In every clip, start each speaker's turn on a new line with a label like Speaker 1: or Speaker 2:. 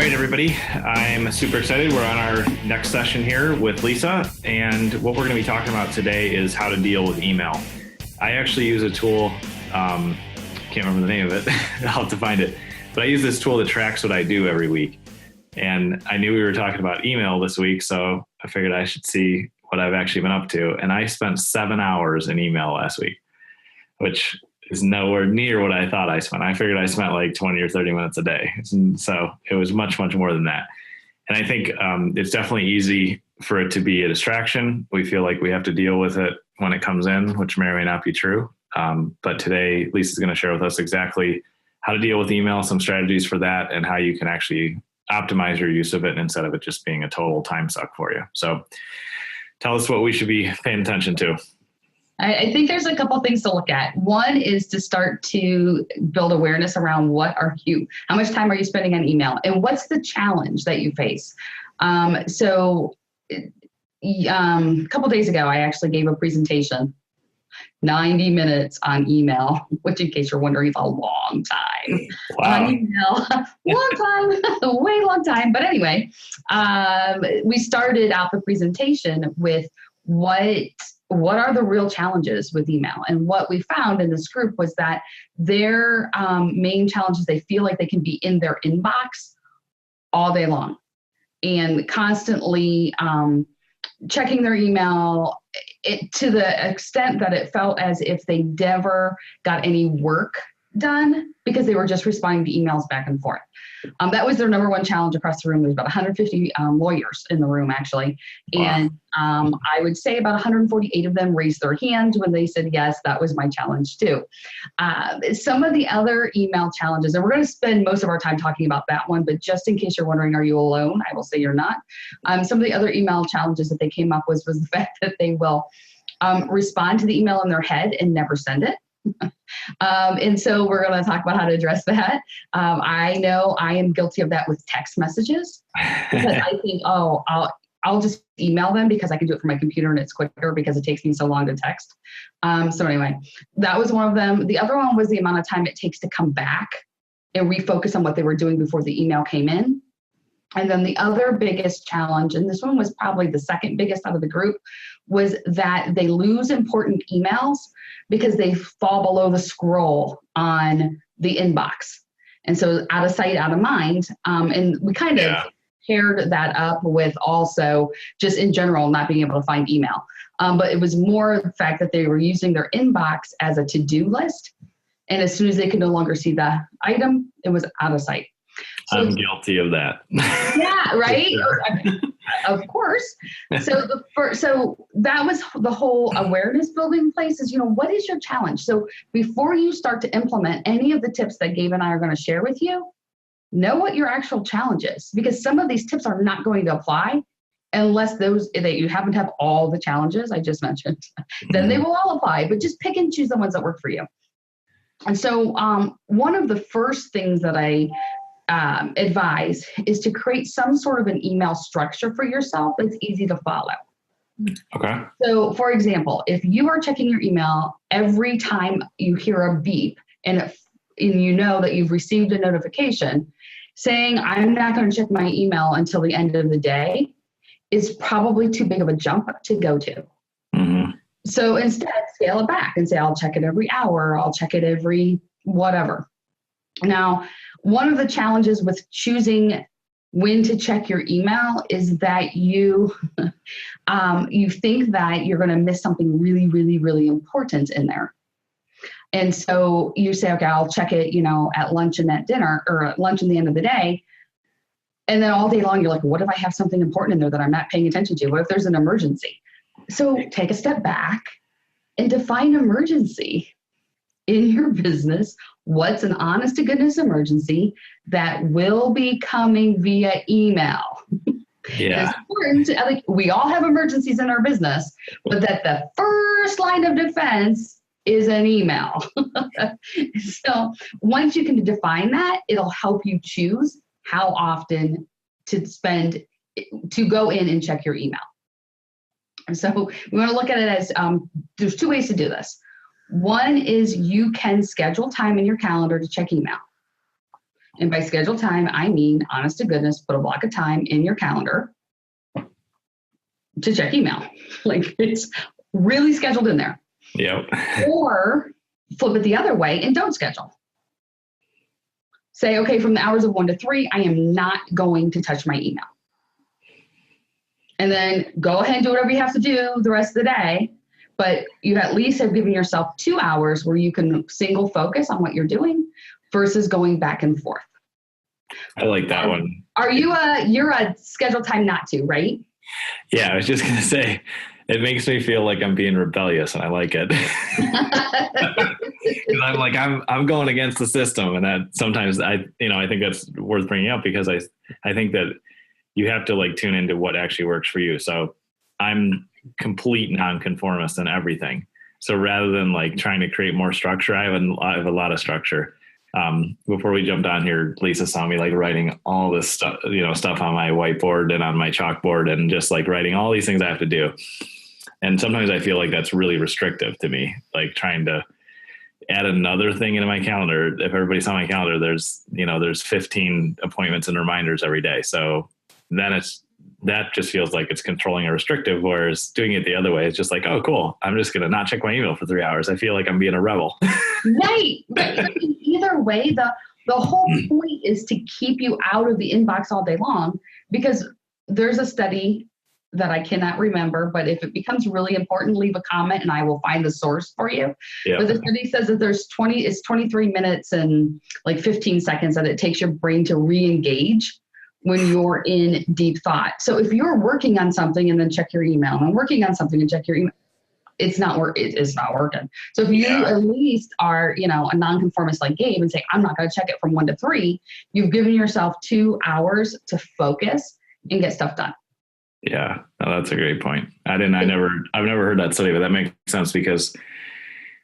Speaker 1: right, everybody. I'm super excited. We're on our next session here with Lisa, and what we're going to be talking about today is how to deal with email. I actually use a tool, can't remember the name of it, I'll have to find it, but I use this tool that tracks what I do every week. And I knew we were talking about email this week, so I figured I should see what I've actually been up to. And I spent 7 hours in email last week, which is nowhere near what I thought I spent. I figured I spent like 20 or 30 minutes a day. And so it was much, much more than that. And I think it's definitely easy for it to be a distraction. We feel like we have to deal with it when it comes in, which may or may not be true. But today, Lisa's going to share with us exactly how to deal with email, some strategies for that, and how you can actually optimize your use of it instead of it just being a total time suck for you. So tell us what we should be paying attention to.
Speaker 2: I think there's a couple things to look at. One is to start to build awareness around how much time are you spending on email, and what's the challenge that you face. A couple days ago, I actually gave a presentation, 90 minutes on email, which in case you're wondering, is a long time.
Speaker 1: Wow.
Speaker 2: On email, long time, way long time. But anyway, we started out the presentation with what are the real challenges with email? And what we found in this group was that their main challenges, they feel like they can be in their inbox all day long and constantly checking their email to the extent that it felt as if they never got any work done because they were just responding to emails back and forth. That was their number one challenge across the room. There's about 150 lawyers in the room, actually. Wow. And I would say about 148 of them raised their hand when they said, yes, that was my challenge too. Some of the other email challenges, and we're going to spend most of our time talking about that one, but just in case you're wondering, are you alone? I will say you're not. Some of the other email challenges that they came up with was the fact that they will respond to the email in their head and never send it. And so we're going to talk about how to address that. I know I am guilty of that with text messages because I think, I'll just email them because I can do it from my computer and it's quicker because it takes me so long to text. So anyway, that was one of them. The other one was the amount of time it takes to come back and refocus on what they were doing before the email came in. And then the other biggest challenge, and this one was probably the second biggest out of the group, was that they lose important emails because they fall below the scroll on the inbox. And so out of sight, out of mind. And we kind of paired that up with also just in general not being able to find email. But it was more the fact that they were using their inbox as a to-do list. And as soon as they could no longer see the item, it was out of sight. So,
Speaker 1: I'm guilty of that.
Speaker 2: Yeah, right? Of course. So that was the whole awareness building place is, what is your challenge? So before you start to implement any of the tips that Gabe and I are going to share with you, know what your actual challenge is, because some of these tips are not going to apply unless that you happen to have all the challenges I just mentioned. Then they will all apply, but just pick and choose the ones that work for you. And so one of the first things that I advise is to create some sort of an email structure for yourself that's easy to follow.
Speaker 1: Okay.
Speaker 2: So for example, if you are checking your email every time you hear a beep and you know that you've received a notification saying, I'm not going to check my email until the end of the day is probably too big of a jump to go to.
Speaker 1: Mm-hmm.
Speaker 2: So instead, scale it back and say, I'll check it every hour. I'll check it every whatever. Now, one of the challenges with choosing when to check your email is that you think that you're going to miss something really, really, really important in there. And so you say, okay, I'll check it, at lunch and at dinner or at lunch in the end of the day. And then all day long, you're like, what if I have something important in there that I'm not paying attention to? What if there's an emergency? So take a step back and define emergency in your business. What's an honest to goodness emergency that will be coming via email?
Speaker 1: Yeah.
Speaker 2: It's important we all have emergencies in our business, but that the first line of defense is an email. So once you can define that, it'll help you choose how often to go in and check your email. And so we want to look at it as there's two ways to do this. One is you can schedule time in your calendar to check email. And by scheduled time, I mean, honest to goodness, put a block of time in your calendar to check email. Like it's really scheduled in there.
Speaker 1: Yep.
Speaker 2: Or flip it the other way and don't schedule. Say, okay, from the hours of 1 to 3, I am not going to touch my email. And then go ahead and do whatever you have to do the rest of the day. But you at least have given yourself 2 hours where you can single focus on what you're doing versus going back and forth.
Speaker 1: I like that one.
Speaker 2: Are you're a scheduled time not to, right?
Speaker 1: Yeah, I was just going to say, it makes me feel like I'm being rebellious, and I like it. Because I'm like, I'm going against the system, and that sometimes I think that's worth bringing up because I think that you have to like tune into what actually works for you. So I'm complete nonconformist in everything. So rather than like trying to create more structure, I have a lot of structure. Before we jumped on here, Lisa saw me like writing all this stuff, stuff on my whiteboard and on my chalkboard and just like writing all these things I have to do. And sometimes I feel like that's really restrictive to me, like trying to add another thing into my calendar. If everybody saw my calendar, there's 15 appointments and reminders every day. So then that just feels like it's controlling or restrictive, whereas doing it the other way is just like, oh, cool. I'm just going to not check my email for 3 hours. I feel like I'm being a rebel.
Speaker 2: Right. But I mean, either way, the whole point is to keep you out of the inbox all day long, because there's a study that I cannot remember, but if it becomes really important, leave a comment and I will find the source for you.
Speaker 1: Yeah.
Speaker 2: But the study says that it's 23 minutes and like 15 seconds that it takes your brain to re-engage when you're in deep thought. So if you're working on something and then check your email and working on something and check your email, it's not working. So if you at least are, a nonconformist like Gabe and say, I'm not going to check it from 1 to 3, you've given yourself 2 hours to focus and get stuff done.
Speaker 1: Yeah, no, that's a great point. I've never heard that study, but that makes sense because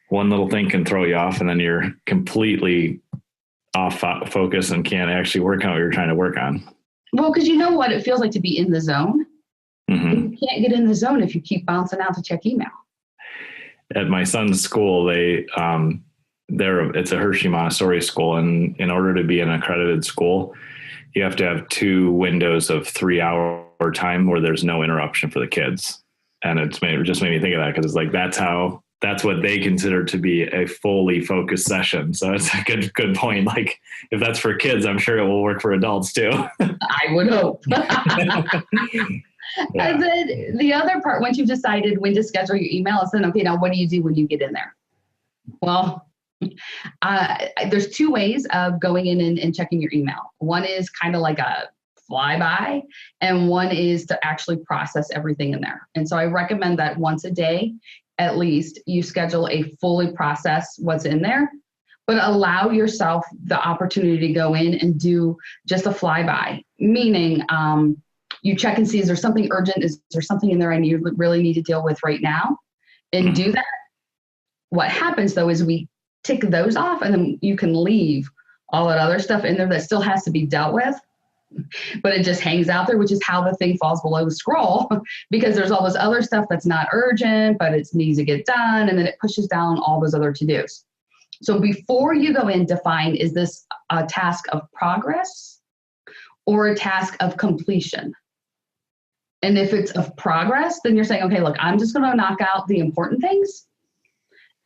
Speaker 1: one little thing can throw you off and then you're completely off focus and can't actually work on what you're trying to work on.
Speaker 2: Well, because you know what it feels like to be in the zone.
Speaker 1: Mm-hmm.
Speaker 2: You can't get in the zone if you keep bouncing out to check email.
Speaker 1: At my son's school, it's a Hershey Montessori school, and in order to be an accredited school, you have to have 2 windows of 3-hour time where there's no interruption for the kids. And it just made me think of that because it's like that's what they consider to be a fully focused session. So it's a good point. Like if that's for kids, I'm sure it will work for adults too.
Speaker 2: I would hope.
Speaker 1: Yeah.
Speaker 2: And then the other part, once you've decided when to schedule your email, is then, okay, now what do you do when you get in there? Well, there's 2 ways of going in and checking your email. One is kind of like a flyby, and one is to actually process everything in there. And so I recommend that once a day, at least, you schedule a fully process what's in there, but allow yourself the opportunity to go in and do just a flyby, meaning you check and see, is there something urgent? Is there something in there I really need to deal with right now? And do that. What happens though is we tick those off and then you can leave all that other stuff in there that still has to be dealt with, but it just hangs out there, which is how the thing falls below the scroll because there's all this other stuff that's not urgent, but it needs to get done. And then it pushes down all those other to-dos. So before you go in, define, is this a task of progress or a task of completion? And if it's of progress, then you're saying, okay, look, I'm just going to knock out the important things.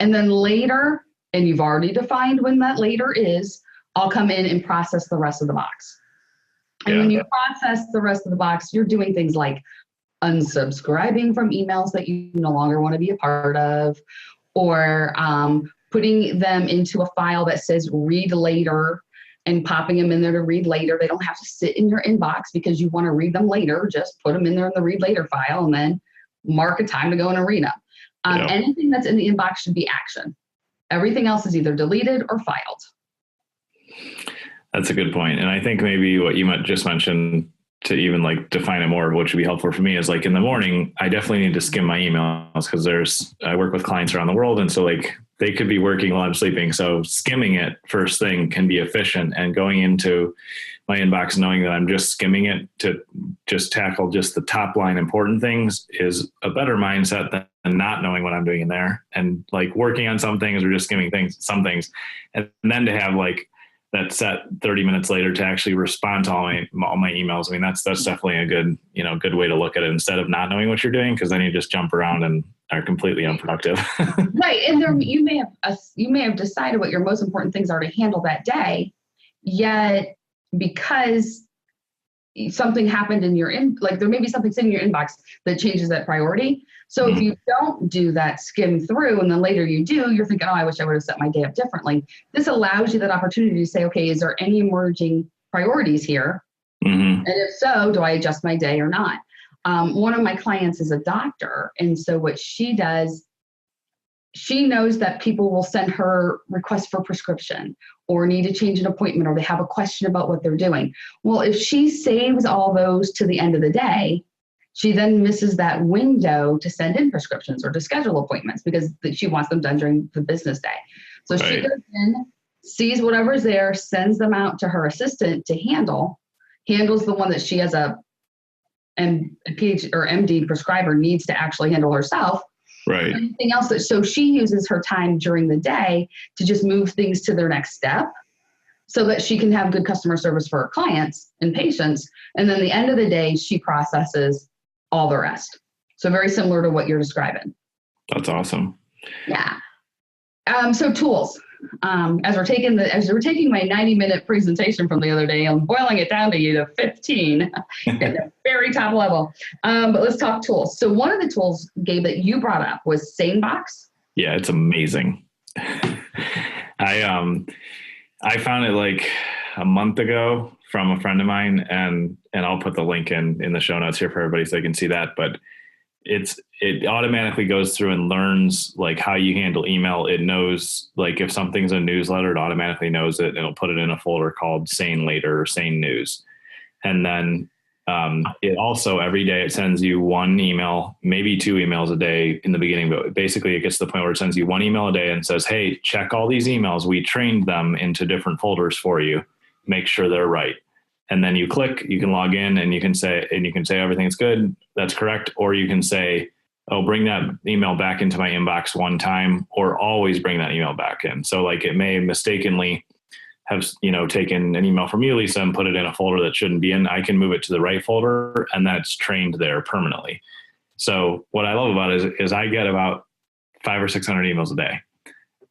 Speaker 2: And then later, and you've already defined when that later is, I'll come in and process the rest of the box. And when you process the rest of the box, you're doing things like unsubscribing from emails that you no longer want to be a part of, or putting them into a file that says read later and popping them in there to read later. They don't have to sit in your inbox because you want to read them later. Just put them in there in the read later file and then mark a time to go and read them. Anything that's in the inbox should be action. Everything else is either deleted or filed.
Speaker 1: That's a good point. And I think maybe what you just mentioned to even like define it more, which would be helpful for me, is like in the morning, I definitely need to skim my emails because I work with clients around the world. And so like they could be working while I'm sleeping. So skimming it first thing can be efficient, and going into my inbox knowing that I'm just skimming it to just tackle just the top line important things is a better mindset than not knowing what I'm doing in there and like working on some things or just skimming some things. And then to have like set 30 minutes later to actually respond to all my emails. I mean, that's definitely a good, good way to look at it instead of not knowing what you're doing, because then you just jump around and are completely unproductive.
Speaker 2: Right. And there, you may have decided what your most important things are to handle that day, yet because something happened in your there may be something sitting in your inbox that changes that priority. So if you don't do that skim through and then later you do, you're thinking, oh, I wish I would have set my day up differently. This allows you that opportunity to say, okay, is there any emerging priorities here? And if so, do I adjust my day or not? One of my clients is a doctor. And so what she does, she knows that people will send her requests for prescription or need to change an appointment or they have a question about what they're doing. Well, if she saves all those to the end of the day, she then misses that window to send in prescriptions or to schedule appointments because she wants them done during the business day. So she goes in, sees whatever's there, sends them out to her assistant to handles the one that she as a PhD or MD prescriber needs to actually handle herself.
Speaker 1: Right.
Speaker 2: Anything else so she uses her time during the day to just move things to their next step so that she can have good customer service for her clients and patients. And then the end of the day, she processes all the rest. So very similar to what you're describing.
Speaker 1: That's awesome.
Speaker 2: Yeah. So tools. As we're taking my 90-minute presentation from the other day, I'm boiling it down to you to 15 at the very top level. But let's talk tools. So one of the tools, Gabe, that you brought up was SaneBox.
Speaker 1: Yeah, it's amazing. I found it like a month ago from a friend of mine, and I'll put the link in the show notes here for everybody so they can see that. But it automatically goes through and learns like how you handle email. It knows like if something's a newsletter, it automatically knows it. And it'll put it in a folder called Sane Later or Sane News. And then it also every day it sends you one email, maybe 2 emails a day in the beginning, but basically it gets to the point where it sends you one email a day and says, hey, check all these emails. We trained them into different folders for you. Make sure they're right. And then you click, you can log in and you can say everything's good. That's correct. Or you can say, oh, bring that email back into my inbox one time, or always bring that email back in. So like it may mistakenly have, taken an email from you, Lisa, and put it in a folder that shouldn't be in. I can move it to the right folder and that's trained there permanently. So what I love about it is I get about 500 or 600 emails a day.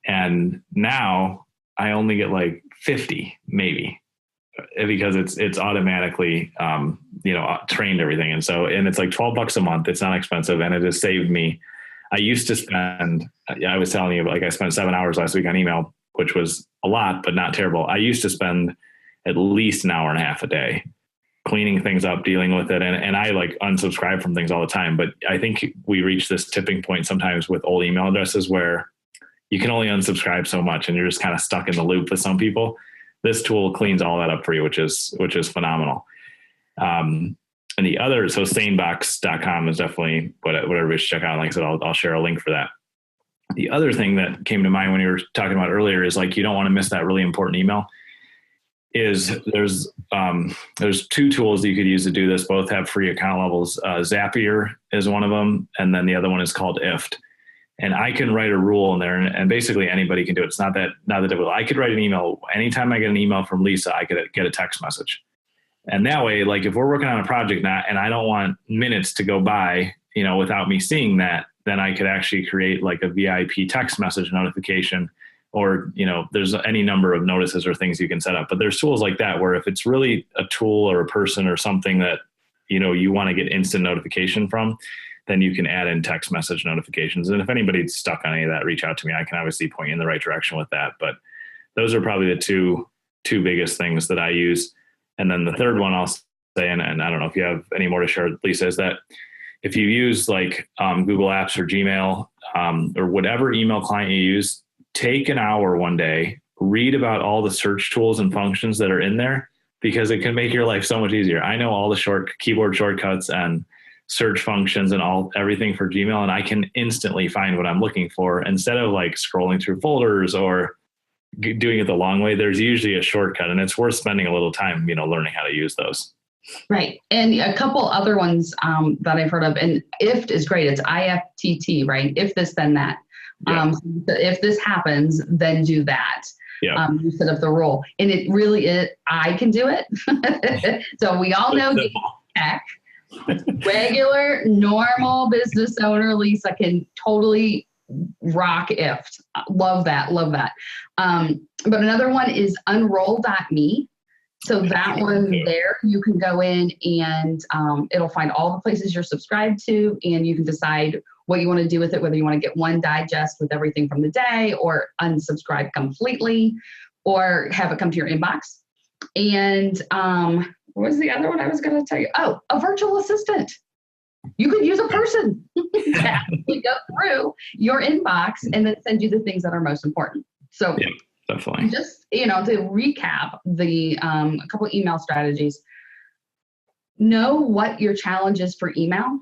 Speaker 1: And now I only get like 50 maybe, because it's automatically, trained everything. And it's like $12 a month. It's not expensive. And it has saved me. I used to spend, I was telling you, like I spent 7 hours last week on email, which was a lot, but not terrible. I used to spend at least an hour and a half a day cleaning things up, dealing with it. And I like unsubscribe from things all the time. But I think we reach this tipping point sometimes with old email addresses where you can only unsubscribe so much and you're just kind of stuck in the loop with some people. This tool cleans all that up for you, which is phenomenal. And the other, so sanebox.com is definitely what everybody should check out. Like I said, I'll share a link for that. The other thing that came to mind when you were talking about earlier is like, you don't want to miss that really important email. There's 2 tools that you could use to do this. Both have free account levels. Zapier is one of them. And then the other one is called IFT. And I can write a rule in there, and basically anybody can do it. It's not that difficult. I could write an email. Anytime I get an email from Lisa, I could get a text message. And that way, like if we're working on a project now and I don't want minutes to go by, without me seeing that, then I could actually create like a VIP text message notification, or, there's any number of notices or things you can set up. But there's tools like that where if it's really a tool or a person or something that, you want to get instant notification from, then you can add in text message notifications. And if anybody's stuck on any of that, reach out to me. I can obviously point you in the right direction with that. But those are probably the two biggest things that I use. And then the third one I'll say, and I don't know if you have any more to share, Lisa, is that if you use like Google Apps or Gmail or whatever email client you use, take an hour one day, read about all the search tools and functions that are in there, because it can make your life so much easier. I know all the keyboard shortcuts and search functions and everything for Gmail, and I can instantly find what I'm looking for instead of like scrolling through folders or doing it the long way. There's usually a shortcut, and it's worth spending a little time, learning how to use those.
Speaker 2: Right. And a couple other ones that I've heard of, and IFT is great. It's IFTT, right? If this, then that.
Speaker 1: Yeah.
Speaker 2: If this happens, then do that.
Speaker 1: Yeah.
Speaker 2: You set up the rule, and it really is. I can do it. So we all know tech. Regular, normal business owner Lisa can totally rock IFT. Love that. Love that. But another one is unroll.me. So that one there, you can go in and it'll find all the places you're subscribed to, and you can decide what you want to do with it, whether you want to get one digest with everything from the day or unsubscribe completely or have it come to your inbox. And what was the other one I was going to tell you? Oh, a virtual assistant. You could use a person to actually go through your inbox and then send you the things that are most important. So
Speaker 1: yeah, definitely.
Speaker 2: Just, to recap a couple email strategies, know what your challenge is for email.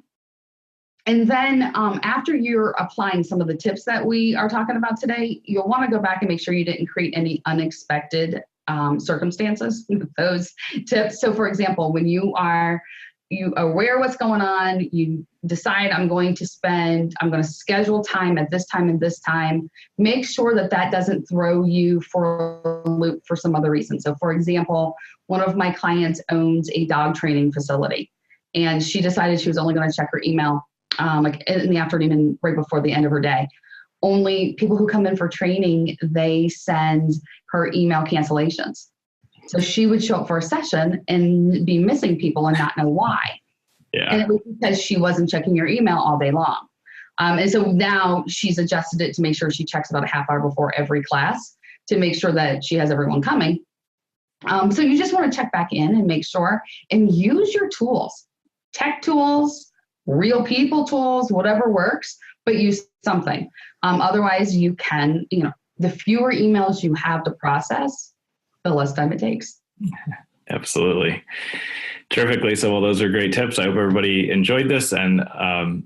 Speaker 2: And then after you're applying some of the tips that we are talking about today, you'll want to go back and make sure you didn't create any unexpected circumstances with those tips. So for example, when you are aware what's going on, you decide I'm going to schedule time at this time and this time, make sure that doesn't throw you for a loop for some other reason. So for example, one of my clients owns a dog training facility, and she decided she was only going to check her email like in the afternoon and right before the end of her day. Only people who come in for training, they send her email cancellations. So she would show up for a session and be missing people and not know why.
Speaker 1: Yeah.
Speaker 2: And it was because she wasn't checking your email all day long. And so now she's adjusted it to make sure she checks about a half hour before every class to make sure that she has everyone coming. So you just want to check back in and make sure and use your tools, tech tools, real people tools, whatever works, but use something. Otherwise you can, the fewer emails you have to process, the less time it takes.
Speaker 1: Absolutely. Terrific, Lisa. Well, those are great tips. I hope everybody enjoyed this. And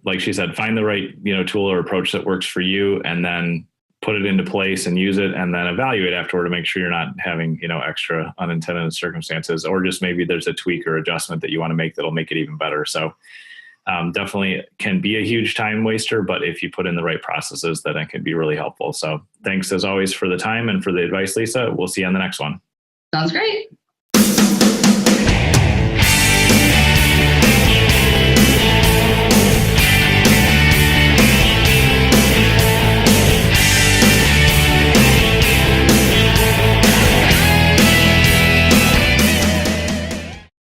Speaker 1: like she said, find the right, tool or approach that works for you, and then put it into place and use it, and then evaluate afterward to make sure you're not having, extra unintended circumstances, or just maybe there's a tweak or adjustment that you want to make that'll make it even better. So definitely can be a huge time waster, but if you put in the right processes, then it can be really helpful. So thanks as always for the time and for the advice, Lisa. We'll see you on the next one.
Speaker 2: Sounds great.